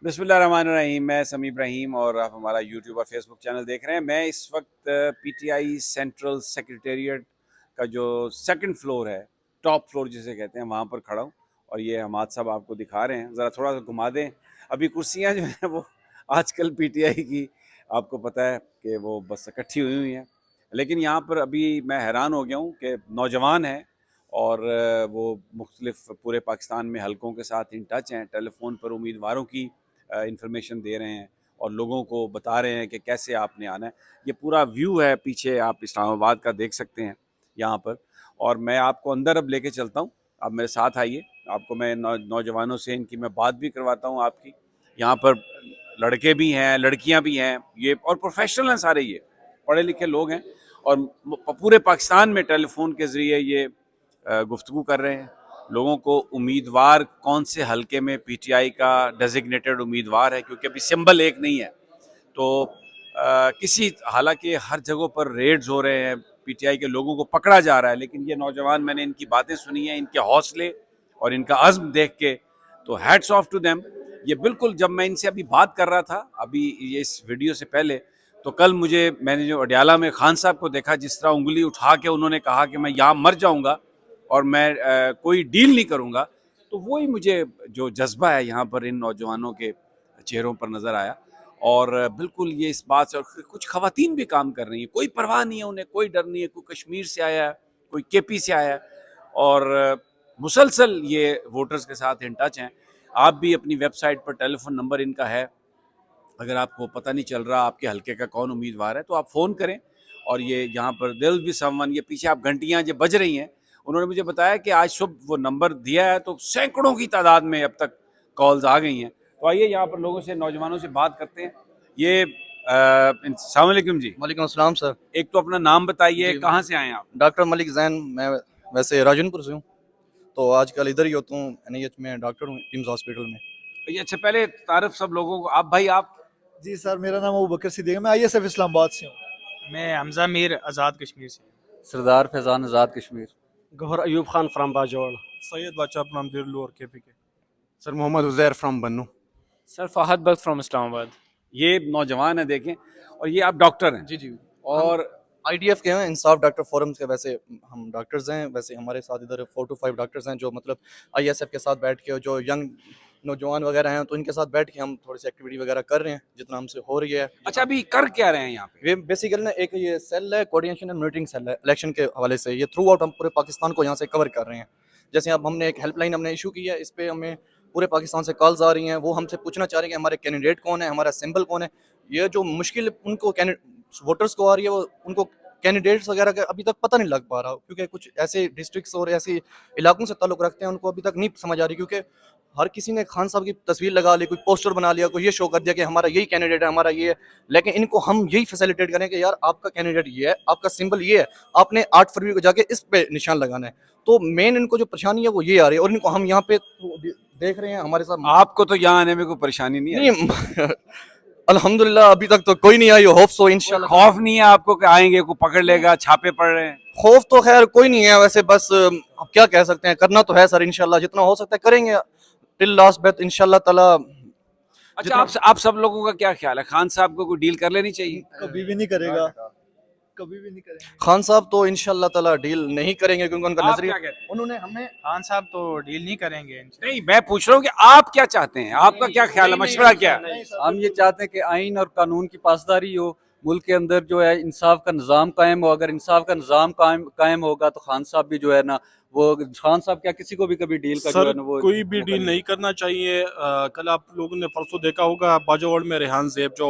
बिस्मिल्लाहिर्रहमानिर्रहीम। मैं समी इब्राहिम और आप हमारा यूट्यूब और फेसबुक चैनल देख रहे हैं। मैं इस वक्त पीटीआई सेंट्रल सेक्रेटेरिएट का जो सेकंड फ्लोर है, टॉप फ्लोर जिसे कहते हैं, वहाँ पर खड़ा हूँ और ये हमाद साहब आपको दिखा रहे हैं। ज़रा थोड़ा सा घुमा दें। अभी कुर्सियाँ जो हैं वो आजकल पीटीआई की आपको पता है कि वो बस इकट्ठी हुई हुई हैं, लेकिन यहाँ पर अभी मैं हैरान हो गया हूँ कि नौजवान हैं और वो मुख्तलिफ पूरे पाकिस्तान में हलकों के साथ इन टच हैं। टेलीफोन पर उम्मीदवारों की इंफॉर्मेशन दे रहे हैं और लोगों को बता रहे हैं कि कैसे आपने आना है। ये पूरा व्यू है पीछे, आप इस्लामाबाद का देख सकते हैं यहाँ पर। और मैं आपको अंदर अब लेके चलता हूँ, आप मेरे साथ आइए। आपको मैं नौजवानों से इनकी मैं बात भी करवाता हूँ आपकी। यहाँ पर लड़के भी हैं, लड़कियाँ भी हैं, ये और प्रोफेशनल हैं सारे, ये पढ़े लिखे लोग हैं और पूरे पाकिस्तान में टेलीफोन के ज़रिए ये गुफ्तगू कर रहे हैं लोगों को। उम्मीदवार कौन से हलके में पीटीआई का डेजिग्नेटेड उम्मीदवार है, क्योंकि अभी सिंबल एक नहीं है, तो किसी हालांकि हर जगह पर रेड्स हो रहे हैं, पीटीआई के लोगों को पकड़ा जा रहा है, लेकिन ये नौजवान, मैंने इनकी बातें सुनी हैं, इनके हौसले और इनका अज़्म देख के तो हैट्स ऑफ टू देम। ये बिल्कुल, जब मैं इनसे अभी बात कर रहा था अभी ये इस वीडियो से पहले, तो कल मैंने जो अडियाला में खान साहब को देखा, जिस तरह उंगली उठा के उन्होंने कहा कि मैं यहाँ मर जाऊँगा और मैं कोई डील नहीं करूँगा, तो वही मुझे जो जज्बा है यहाँ पर इन नौजवानों के चेहरों पर नज़र आया। और बिल्कुल ये इस बात से, और कुछ ख़वातीन भी काम कर रही हैं, कोई परवाह नहीं है उन्हें, कोई डर नहीं है। कोई कश्मीर से आया है, कोई केपी से आया है और मुसलसल ये वोटर्स के साथ इन टच हैं। आप भी अपनी वेबसाइट पर टेलीफोन नंबर इनका है, अगर आपको पता नहीं चल रहा आपके हलके का कौन उम्मीदवार है तो आप फ़ोन करें। और ये यहाँ पर दिल भी समवन, ये पीछे आप घंटियाँ जो बज रही हैं, उन्होंने मुझे बताया कि आज सुबह वो नंबर दिया है तो सैकड़ों की तादाद में अब तक कॉल्स आ गई हैं। तो आइए यहाँ पर लोगों से, नौजवानों से बात करते हैं। ये अस्सलाम वालेकुम जी। वालेकुम अस्सलाम सर। एक तो अपना नाम बताइए, जी, कहाँ से आए हैं आप? डॉक्टर मलिक जैन। मैं वैसे राजनपुर से हूँ, तो आजकल इधर ही होता हूँ, एनएच में डॉक्टर हूँ, किम्स हॉस्पिटल में। ये अच्छा, पहले तारफ सब लोगों को। आप भाई, आप? जी सर, मेरा नाम अबू बकर सिद्दीक है, मैं आईएसएफ इस्लामाबाद से हूँ। मैं हमजा मीर आज़ाद कश्मीर से। सरदार फैजान आज़ाद कश्मीर। गौहर अयूब खान फ्राम बाजौड़। सैयद बादशाह फ्राम दिरलू और केपी के। Sir Mohammad Uzair from Bannu. Sir Fahad Bakht from Islamabad. ये नौजवान है देखें, और ये आप डॉक्टर हैं? जी जी। और आईडीएफ के हैं, इंसाफ डॉक्टर फोरम के। वैसे हम डॉक्टर्स हैं, वैसे हमारे साथ इधर 4 to 5 डॉक्टर्स हैं जो मतलब आईएसएफ के साथ बैठ के, जो यंग नौजवान वगैरह हैं, तो इनके साथ बैठ के हम थोड़ी सी एक्टिविटी वगैरह कर रहे हैं जितना हमसे हो रही है। अच्छा, अभी कर क्या रहे हैं यहाँ पे? वे बेसिकली ना, एक ये सेल है, कोऑर्डिनेशन एंड मॉनिटरिंग सेल है इलेक्शन के हवाले से। ये थ्रू आउट हम पूरे पाकिस्तान को यहाँ से कवर कर रहे हैं। जैसे अब हमने एक हेल्पलाइन हमने इशू की है, इस पर हमें पूरे पाकिस्तान से कॉल्स आ रही हैं। वो हमसे पूछना चाह रहे हैं कि हमारे कैंडिडेट कौन है, हमारा सिंबल कौन है। ये जो मुश्किल उनको वोटर्स को आ रही है, वो उनको कैंडिडेट्स वगैरह का अभी तक पता नहीं लग पा रहा, क्योंकि कुछ ऐसे डिस्ट्रिक्ट्स और ऐसे इलाकों से ताल्लुक़ रखते हैं, उनको अभी तक नहीं समझ आ रही। क्योंकि हर किसी ने खान साहब की तस्वीर लगा ली, कोई पोस्टर बना लिया, कोई ये शो कर दिया कि हमारा यही कैंडिडेट है, हमारा ये है। लेकिन इनको हम यही फैसिलिटेट करें कि यार आपका कैंडिडेट ये है, आपका सिंबल ये है, आपने 8 फरवरी को जाके इस पे निशान लगाना है। तो मेन इनको जो परेशानी है वो ये आ रही है, और इनको हम यहाँ पे देख रहे हैं हमारे साथ। आपको तो यहाँ आने में कोई परेशानी नहीं है? नहीं अल्हम्दुलिल्लाह अभी तक तो कोई नहीं आई। होप सो इंशाल्लाह। खौफ नहीं है आपको कि आएंगे कोई पकड़ लेगा, छापे पड़ रहे हैं? खौफ तो खैर कोई नहीं है, वैसे बस अब क्या कह सकते हैं, करना तो है सर, इंशाल्लाह जितना हो सकता है करेंगे टिल लास्ट ब्रेथ इंशाल्लाह ताला। अच्छा, आप सब लोगों का क्या ख्याल है, खान साहब को कोई डील कर लेनी चाहिए? कभी भी नहीं करेगा, कभी भी नहीं करेंगे। खान साहब तो इंशाल्लाह ताला डील नहीं करेंगे, क्योंकि उनका आप नजरिया, क्या कहते हैं? उन्होंने हमें खान साहब तो डील नहीं करेंगे। नहीं, मैं पूछ रहा हूँ कि आप क्या चाहते हैं, आपका क्या ख्याल है, मशवरा क्या है? हम ये चाहते हैं कि आइन और कानून की पासदारी हो, मुल्क के अंदर जो है इंसाफ का निज़ाम कायम हो। अगर इंसाफ का निज़ाम कायम होगा तो खान साहब भी जो है ना, वो खान साहब क्या किसी को भी कभी डील का जो है ना वो कोई भी डील नहीं करना चाहिए। कल आप लोगों ने परसों देखा होगा बाजौड़ में रेहान ज़ेब जो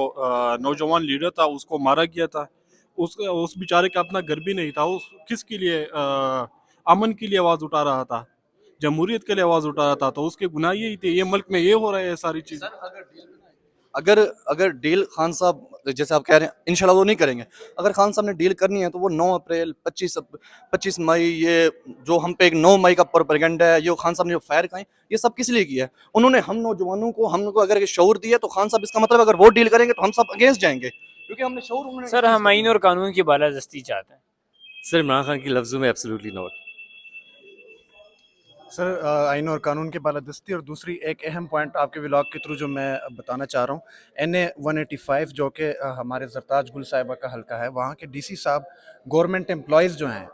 नौजवान लीडर था, उसको मारा गया था। उस बेचारे का अपना घर भी नहीं था। उस किसके लिए अमन के लिए आवाज़ उठा रहा था, जमहूरियत के लिए आवाज़ उठा रहा था, तो उसके गुनाह यही थे। ये मुल्क में ये हो रहा है सारी चीज़। अगर अगर डील खान साहब जैसे आप कह रहे हैं इंशाल्लाह वो नहीं करेंगे। अगर खान साहब ने डील करनी है तो वो 9 अप्रैल 25 मई, ये जो हम पे एक 9 मई का प्रोपेगेंडा है, ये खान साहब ने जो फायर खाए, ये सब किस लिए किया है? उन्होंने हम नौजवानों को, हमको अगर ये शऊर दिया तो खान साहब, इसका मतलब अगर वो डील करेंगे तो हम सब अगेंस्ट जाएंगे, क्योंकि हमने शऊर उन्होंने। सर हम आइन और कानून की बालादस्ती चाहते हैं। सर इमरान खान की लफ्ज़ों में एब्सोल्युटली नॉट। सर आइन और कानून की बालादस्ती, और दूसरी एक अहम पॉइंट आपके व्लॉग के थ्रू जो मैं बताना चाह रहा हूँ, NA 185 जो कि हमारे जरताज गुल साहिबा का हल्का है, वहाँ के DC साहब गवर्नमेंट एम्प्लॉयज़ जो हैं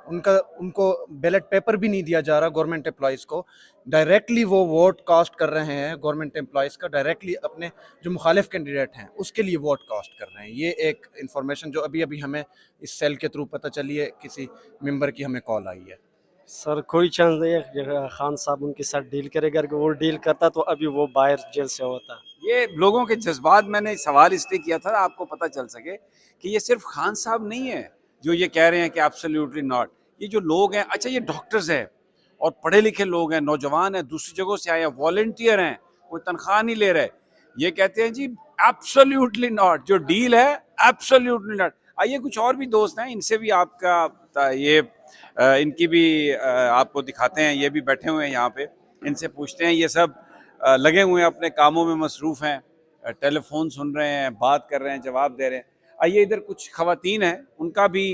उनको बैलेट पेपर भी नहीं दिया जा रहा गवर्नमेंट एम्प्लॉयज़ को। डायरेक्टली वो वोट कास्ट कर रहे हैं गवर्नमेंट एम्प्लॉयज़ का, डायरेक्टली अपने जो मुखालिफ कैंडिडेट हैं उसके लिए वोट कास्ट कर रहे हैं। ये एक इन्फॉर्मेशन जो अभी अभी हमें इस सेल के थ्रू पता चली है, किसी मेंबर की हमें कॉल आई है। सर कोई चांस नहीं है कि खान साहब उनके साथ डील करेगा, अगर वो डील करता तो अभी वो बाहर जेल से होता। ये लोगों के जज्बात, मैंने सवाल इसलिए किया था आपको पता चल सके कि ये सिर्फ खान साहब नहीं है जो ये कह रहे हैं कि एब्सोल्युटली नॉट। ये जो लोग हैं, अच्छा ये डॉक्टर्स हैं और पढ़े लिखे लोग हैं, नौजवान हैं, दूसरी जगहों से आए हैं, वॉलंटियर हैं, कोई तनख्वाह नहीं ले रहे, ये कहते हैं जी एब्सोल्युटली नॉट, जो डील है एब्सोल्युटली नॉट। आइए कुछ और भी दोस्त हैं, इनसे भी आपका ये इनकी भी आपको दिखाते हैं, ये भी बैठे हुए हैं यहाँ पे, इनसे पूछते हैं। ये सब लगे हुए हैं अपने कामों में, मसरूफ़ हैं, टेलीफोन सुन रहे हैं, बात कर रहे हैं, जवाब दे रहे हैं। आइए इधर कुछ ख़वातीन हैं, उनका भी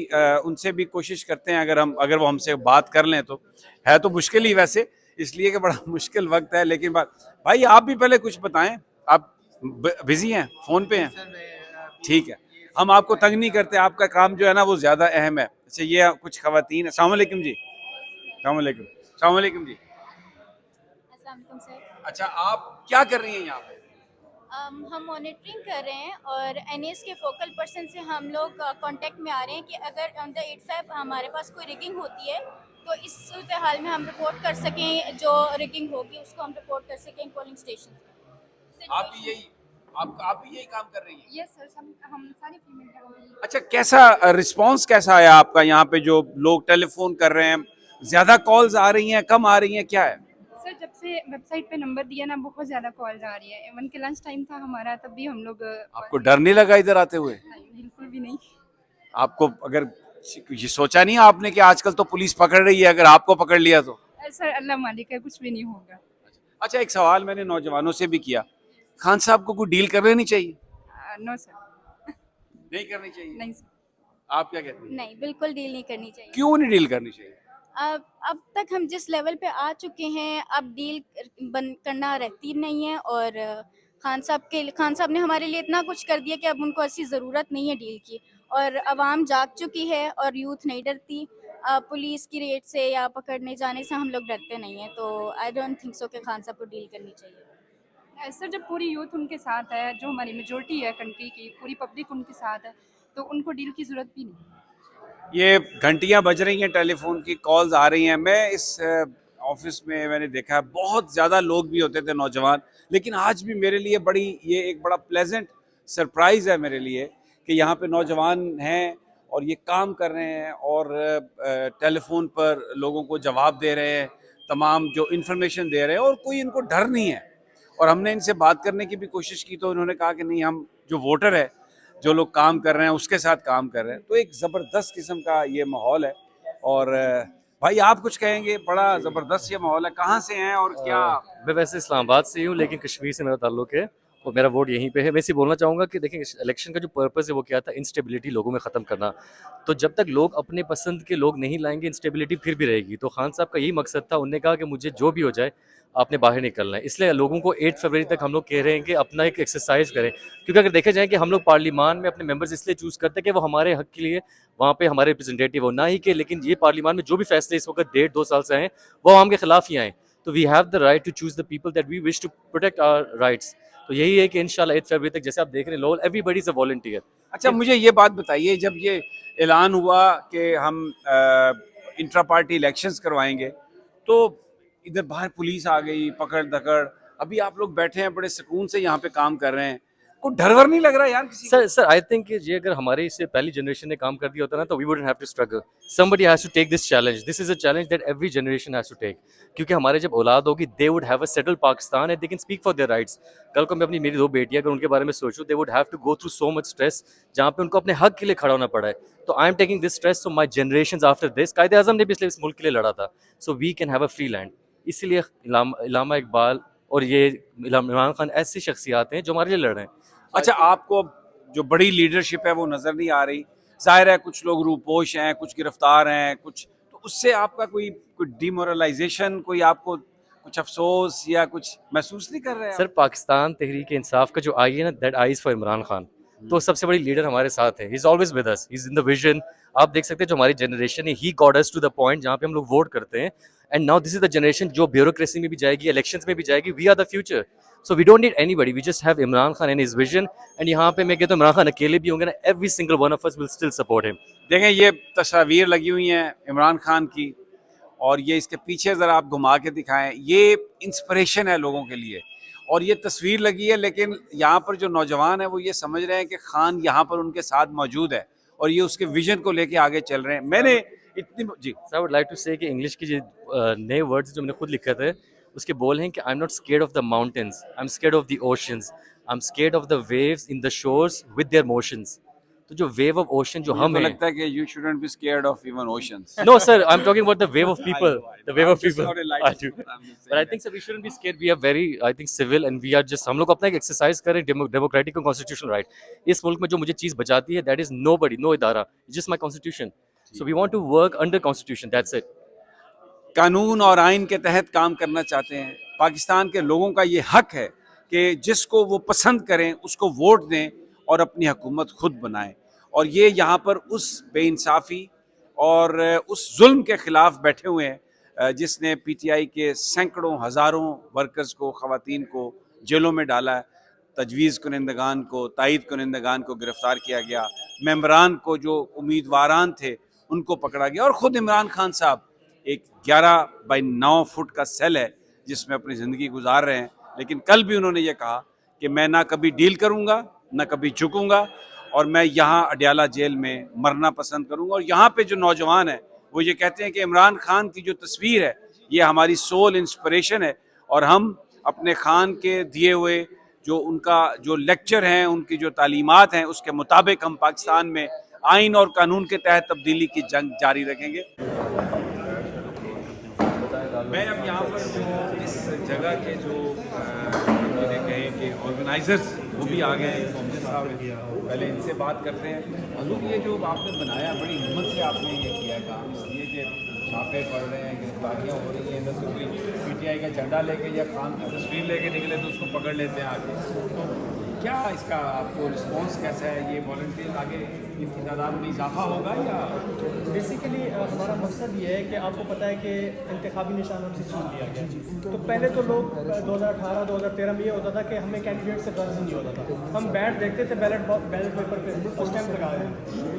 उनसे भी कोशिश करते हैं, अगर वो हमसे बात कर लें तो। है तो मुश्किल ही वैसे, इसलिए कि बड़ा मुश्किल वक्त है, लेकिन भाई आप भी पहले कुछ बताएं। आप बिज़ी हैं, फ़ोन पे हैं? ठीक है, हम आपको तंग नहीं करते, आपका काम जो है ना वो ज़्यादा अहम है। अच्छा ये कुछ ख़वातीन हैं। अस्सलाम वालेकुम जी। अस्सलाम वालेकुम जी। अस्सलाम वालेकुम सर। अच्छा आप क्या कर रही हैं यहाँ पे? हम मॉनिटरिंग कर रहे हैं और NAS के फोकल पर्सन से हम लोग कांटेक्ट में आ रहे हैं कि अगर ऑन द 8 हमारे पास कोई रिगिंग होती है तो इस सूरत हाल में हम रिपोर्ट कर सकें, जो रिगिंग होगी उसको हम रिपोर्ट कर सकें पोलिंग स्टेशन। आप भी यही काम कर रही हैं? यस सर, हम सारी फीमेल हैं। अच्छा कैसा रिस्पांस कैसा आया आपका यहाँ पे? जो लोग टेलीफोन कर रहे हैं, ज्यादा कॉल्स आ रही हैं, कम आ रही हैं, क्या है? सर जब से वेबसाइट पे नंबर दिया ना, बहुत ज़्यादा कॉल्स आ रही है। इवन के लंच टाइम था हमारा, तब भी हम लोग आपको डर नहीं लगा इधर आते हुए? बिल्कुल भी नहीं। आपको अगर ये सोचा नहीं आपने कि आजकल तो पुलिस पकड़ रही है, अगर आपको पकड़ लिया तो? सर अल्लाह मालिक है, कुछ भी नहीं होगा। अच्छा एक सवाल मैंने नौजवानों से भी किया, खान साहब को कोई डील कर लेनी चाहिए? नो सर, नहीं करनी चाहिए? नहीं सर। आप क्या कहते हैं? नहीं, बिल्कुल डील नहीं करनी चाहिए। क्यों नहीं डील करनी चाहिए? अब तक हम जिस लेवल पे आ चुके हैं, अब डील करना रहती नहीं है। और खान साहब ने हमारे लिए इतना कुछ कर दिया कि अब उनको ऐसी ज़रूरत नहीं है डील की। और आवाम जाग चुकी है और यूथ नहीं डरती। पुलिस की रेड से या पकड़ने जाने से हम लोग डरते नहीं हैं, तो आई डोंट थिंक सो कि खान साहब को डील करनी चाहिए। सर जब पूरी यूथ उनके साथ है, जो हमारी मेजोरिटी है कंट्री की, पूरी पब्लिक उनके साथ है, तो उनको डील की ज़रूरत भी नहीं। ये घंटियां बज रही हैं, टेलीफोन की कॉल्स आ रही हैं। मैं इस ऑफिस में मैंने देखा है बहुत ज़्यादा लोग भी होते थे नौजवान, लेकिन आज भी मेरे लिए ये एक बड़ा प्लेजेंट सरप्राइज़ है मेरे लिए कि यहाँ पे नौजवान हैं और ये काम कर रहे हैं और टेलीफोन पर लोगों को जवाब दे रहे हैं, तमाम जो इन्फॉर्मेशन दे रहे हैं, और कोई इनको डर नहीं है। और हमने इनसे बात करने की भी कोशिश की तो उन्होंने कहा कि नहीं, हम जो वोटर है, जो लोग काम कर रहे हैं उसके साथ काम कर रहे हैं। तो एक ज़बरदस्त किस्म का ये माहौल है। और भाई आप कुछ कहेंगे? बड़ा ज़बरदस्त ये माहौल है। कहाँ से हैं और क्या? मैं वैसे इस्लामाबाद से ही हूँ, लेकिन कश्मीर से मेरा ताल्लुक है और मेरा वोट यहीं पे है। मैं इसे बोलना चाहूँगा कि देखिए, इलेक्शन का जो पर्पस है वो क्या था, इंस्टेबिलिटी लोगों में ख़त्म करना। तो जब तक लोग अपने पसंद के लोग नहीं लाएंगे, इंस्टेबिलिटी फिर भी रहेगी। तो खान साहब का यही मकसद था, उन्होंने कहा कि मुझे जो भी हो जाए आपने बाहर निकलना है। इसलिए लोगों को 8 फरवरी तक हम लोग कह रहे हैं कि अपना एक एक्सरसाइज करें, क्योंकि अगर देखा जाए कि हम लोग पार्लियामान में अपने मेंबर्स इसलिए चूज़ करते हैं कि वो हमारे हक के लिए वहाँ पे हमारे रिप्रेजेंटेटिव हो, ना ही कि लेकिन ये पार्लियामान में जो भी फैसले इस वक्त 1.5-2 साल से हैं वो आवाम के खिलाफ ही आए। तो we have the right to choose the people that we wish to protect our rights. तो यही है कि इंशाल्लाह 8 फरवरी तक जैसे आप देख रहे हैं, लोग एवरीबडी इज अ वॉलंटियर। अच्छा मुझे ये बात बताइए, जब ये ऐलान हुआ कि हम इंट्रा पार्टी इलेक्शंस करवाएंगे, तो इधर बाहर पुलिस आ गई, पकड़ दकड़, अभी आप लोग बैठे हैं बड़े सुकून से यहाँ पे काम कर रहे हैं, कोई डर वर नहीं लग रहा यार किसी को? सर आई थिंक ये अगर हमारे इससे पहली जनरेशन ने काम कर दिया होता ना, तो we wouldn't have to struggle. Somebody has to take this challenge. This is a challenge that every generation has to take, क्योंकि हमारे जब औलाद होगी, they would have a settled Pakistan and they can speak for their rights. कल को मैं मेरी 2 बेटियां अगर उनके बारे में सोचूं, they would have to go through so much stress, जहाँ पे उनको अपने हक के लिए खड़ा होना पड़ा है। तो I am taking this stress, so my generation after this. कायदे आज़म ने भी इसलिए इस मुल्क के लिए लड़ा था, so we can have a free land. इसीलिए इलामा इकबाल और ये इमरान खान ऐसी शख्सियात हैं जो हमारे लिए लड़ रहे हैं। अच्छा आपको जो बड़ी लीडरशिप है वो नज़र नहीं आ रही? जाहिर है कुछ लोग रूपोश हैं, कुछ गिरफ्तार हैं, कुछ, तो उससे आपका कोई डिमोरलाइजेशन कोई आपको कुछ अफसोस या कुछ महसूस नहीं कर रहे हैं सर पाकिस्तान तहरीक इंसाफ का जो आई है ना, that I is for Imran Khan. तो सबसे बड़ी लीडर हमारे साथ है, he is always with us, he is in the vision. आप देख सकते हैं जो हमारी जनरेशन है, he got us to the point जहाँ पे हम लोग वोट करते हैं। And now this is the generation जो ब्यूरोक्रेसी में भी जाएगी, इलेक्शंस में भी जाएगी। We are the future, so we don't need anybody, we just have Imran Khan and his vision. And यहाँ पे मैं कहता हूँ इमरान खान अकेले भी होंगे ना, every single one of us will still support him. देखें ये तस्वीर लगी हुई हैं इमरान खान की, और ये इसके पीछे ज़रा आप घुमा के दिखाएं, ये इंस्पिरेशन है लोगों के लिए। और ये तस्वीर लगी है, लेकिन यहाँ पर जो नौजवान है वो ये समझ रहे हैं कि खान यहाँ पर उनके साथ मौजूद है और ये उसके विजन को लेके आगे चल रहे हैं। मैंने इतनी जी आई वुड लाइक टू से कि इंग्लिश की जो नए वर्ड्स जो मैंने खुद लिखे थे उसके बोल हैं कि I am not scared of the mountains, I am scared of the oceans, I am scared of the waves in the shores with their motions. तो जो वेव ऑफ ओशन जो हम मुझे हैं, लगता है कि you shouldn't be scared of even oceans. no sir, I'm talking about the wave of people, the wave of people. I do. But But I think sir we shouldn't be scared, we are very I think civil and we are just, हम लोग अपना एक exercise करें democratic और constitutional right. इस मुल्क में जो मुझे चीज़ बचाती है दैट इज नोबडी, नो इदारा, just my constitution. So we want to work under constitution, that's it. कानून और आइन के तहत काम करना चाहते हैं। पाकिस्तान के लोगों का ये हक है कि जिसको वो पसंद करें उसको वोट दें और अपनी हुकूमत खुद बनाएं। और ये यहाँ पर उस बेइंसाफ़ी और उस जुल्म के ख़िलाफ़ बैठे हुए हैं जिसने पीटीआई के सैकड़ों हज़ारों वर्कर्स को, ख़वातीन को जेलों में डाला है। तजवीज़ कुनिंदगान को, तायद कुनिंदगान को गिरफ़्तार किया गया, मेंबरान को जो उम्मीदवारान थे उनको पकड़ा गया, और ख़ुद इमरान खान साहब एक 11 बाई 9 फुट का सेल है जिसमें अपनी ज़िंदगी गुजार रहे हैं। लेकिन कल भी उन्होंने ये कहा कि मैं ना कभी डील करूँगा, ना कभी झुकूँगा, और मैं यहाँ अडयाला जेल में मरना पसंद करूँगा। और यहाँ पे जो नौजवान है वो ये कहते हैं कि इमरान खान की जो तस्वीर है ये हमारी सोल इंस्पिरेशन है, और हम अपने खान के दिए हुए जो उनका जो लेक्चर हैं, उनकी जो तालीमात हैं, उसके मुताबिक हम पाकिस्तान में आइन और कानून के तहत तब्दीली की जंग जारी रखेंगे। मैं अब यहाँ पर जो इस जगह के जो मैंने कहे कि ऑर्गेनाइजर्स वो भी आ गए हैं, सोमजी साहब, पहले इनसे बात करते हैं। हजूर ये जो आपने बनाया बड़ी हिम्मत से आपने ये किया है काम, इसलिए कि छापे पड़ रहे हैं, गिरफ्तारियाँ हो रही हैं, इधर से कोई पीटीआई का झंडा लेके या खान की तस्वीर लेके निकले तो उसको पकड़ लेते हैं आगे। तो क्या इसका आपको रिस्पॉन्स कैसा है? ये वॉलंटियर आगे इनकी तादाद में इजाफा होगा या? बेसिकली हमारा मकसद ये है कि आपको पता है कि इंतखाबी निशान हमसे छीन लिया गया। तो पहले तो लोग 2018-2013 में ये होता था कि हमें कैंडिडेट से गर्ज नहीं होता था, हम बैठ देखते थे बैलेट पेपर पे स्टैम्प लगा रहे हैं।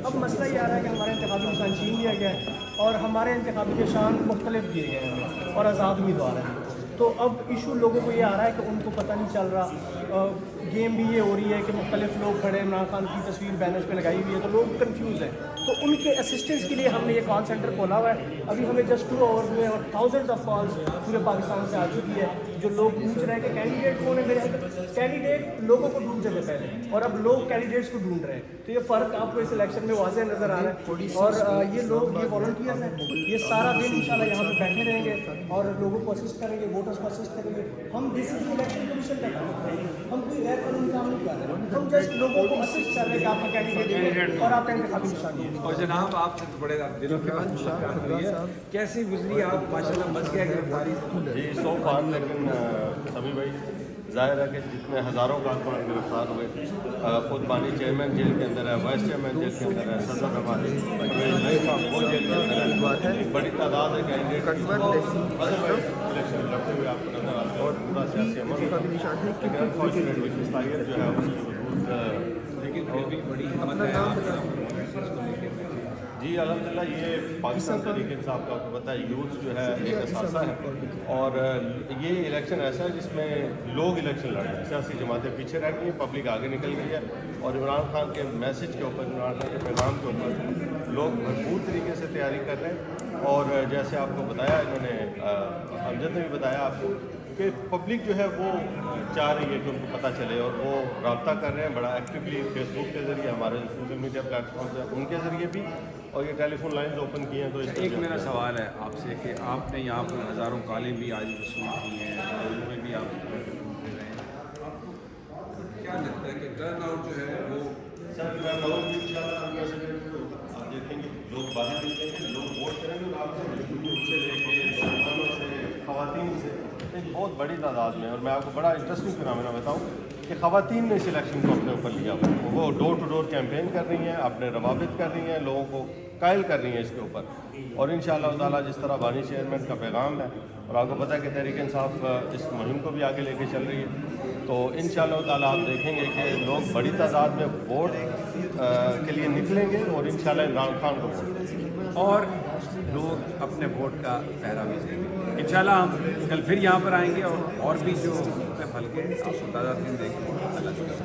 अब मसला ये आ रहा है कि हमारा इंतखाबी निशान छीन लिया गया है और हमारे इंतखाबी निशान मुख्तलिफ दिए गए हैं और आज़ाद उम्मीदवार हैं। तो अब इशू लोगों को ये आ रहा है कि उनको पता नहीं चल रहा। गेम भी ये हो रही है कि मुख्तलिफ लोग खड़े, इमरान खान की तस्वीर बैनर्स पे लगाई हुई है, तो लोग कंफ्यूज हैं। तो उनके असिस्टेंस के लिए हमने ये कॉल सेंटर खोला हुआ है। अभी हमें जस्ट 2 आवर्स हुए और थाउजेंड्स ऑफ कॉल्स पूरे पाकिस्तान से आ चुकी है, जो लोग पूछ रहे हैं कि कैंडिडेट कौन है। मेरे कैंडिडेट लोगों को ढूंढते थे पहले, और अब लोग कैंडिडेट्स को ढूंढ रहे हैं। तो ये फ़र्क आपको इस इलेक्शन में वाज़ेह नज़र आ रहा है। और ये लोग, ये वॉलंटियर्स हैं, ये सारा दिन इंशाल्लाह यहाँ पे बैठे रहेंगे और लोगों को असिस्ट करेंगे, वोटर्स को असिस्ट करेंगे। हम बेसिकली इलेक्शन कमीशन का काम कर रहे हैं, हम कोई गैर कानूनी काम नहीं कर रहे हैं, हम जस्ट लोगों को असिस्ट कर रहे हैं कि आपका कैंडिडेट और आपका इंतखाबी निशान है। और जनाब आपसे तो बड़े दिनों के बाद मुलाकात हुई है, कैसी गुजरी? आप माशाल्लाह बच गए गिरफ्तारी जी सो फार। लेकिन सभी भाई ज़ाहिर है कि जितने हज़ारों कारकुनान गिरफ्तार हुए, खुद बानी चेयरमैन जेल के अंदर है, वाइस चेयरमैन जेल के अंदर है, सदर हमारे वो जेल के अंदर है, एक बड़ी तादाद है कैंडिडेट इलेक्शन लड़ते हुए आपको नजर आते हैं और पूरा सियासी अमल अनफॉर्चुनेटली जो है लेकिन फिर भी बड़ी हिम्मत है। जी अल्हम्दुलिल्लाह, ये पाकिस्तान तहरीक इंसाफ का आपको पता है यूथ जो है एक असासा है, और ये इलेक्शन ऐसा है जिसमें लोग इलेक्शन लड़ रहे हैं, सियासी जमातें पीछे रह गई हैं, पब्लिक आगे निकल गई है, और इमरान खान के मैसेज के ऊपर, इमरान खान के पैगाम के ऊपर लोग भरपूर तरीके से तैयारी कर रहे हैं। और जैसे आपको बताया इन्होंने, अमजद ने भी बताया आपको कि पब्लिक जो है वो चाह रही है कि उनको पता चले, और वो रब्ता कर रहे हैं बड़ा एक्टिवली फेसबुक के ज़रिए, हमारे सोशल मीडिया प्लेटफॉर्म्स हैं उनके ज़रिए भी, और ये टेलीफोन लाइन्स ओपन की हैं। तो एक मेरा सवाल है आपसे कि आपने यहाँ पर हज़ारों कॉलें भी आज वसूल की हैं, उनमें भी आप दे रहे हैं, आपको क्या लगता है कि टर्न आउट जो है वो? सर टर्न आउट भी आप देखेंगे, लोग बाहर निकलेंगे, लोग वोट करेंगे, आपसे उनसे लेके खवातीन से बड़ी तादाद में, और मैं आपको बड़ा इंटरेस्टिंग फिनोमेना बताऊँ कि ख़वातीन ने इस इलेक्शन को अपने ऊपर लिया हुआ है। वो डोर टू डोर कैंपेन कर रही हैं, अपने रवाबित कर रही हैं, लोगों को कायल कर रही हैं इसके ऊपर। और इंशाअल्लाह ताला जिस तरह बानी चेयरमैन का पैगाम है, और आपको पता है कि तहरीक इंसाफ इस मुहिम को भी आगे लेके चल रही है, तो इंशाअल्लाह ताला आप देखेंगे कि लोग बड़ी तादाद में वोट के लिए निकलेंगे और इंशाअल्लाह इमरान खान को वोट देंगे और लोग अपने वोट का पहरा भी देंगे। इंशाल्लाह हम कल फिर यहाँ पर आएंगे और भी जो हल्के आपको ताज़ा दिन देंगे।